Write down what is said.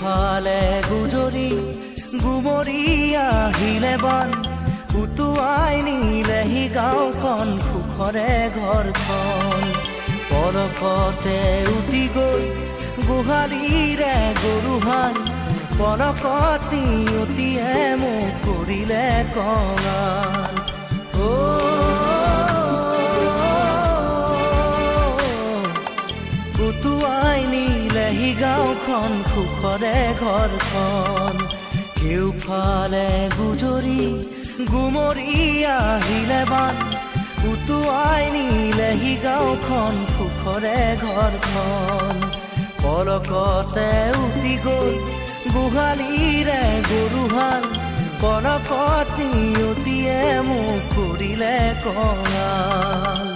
কেউফালে গুজৰি গুমৰি আহিলে বান উটুৱাই নিলেহি গাঁওখন সুখৰে ঘৰখন পলকতে উটি গৈ গোহালিৰে গৰুহাল পলকত নিয়তিয়ে মোক কৰিলে কঙাল উটুৱাই নিলেহি গাঁওখন সুখৰে ঘৰখন কেউফালে গুজৰি গুমৰি আহিলে বান উটুৱাই নিলেহি গাঁওখন সুখৰে ঘৰখন পলকতে উটি গৈ গোহালিৰে গৰুহাল পলকত নিয়তিয়ে মোক কৰিলে কঙাল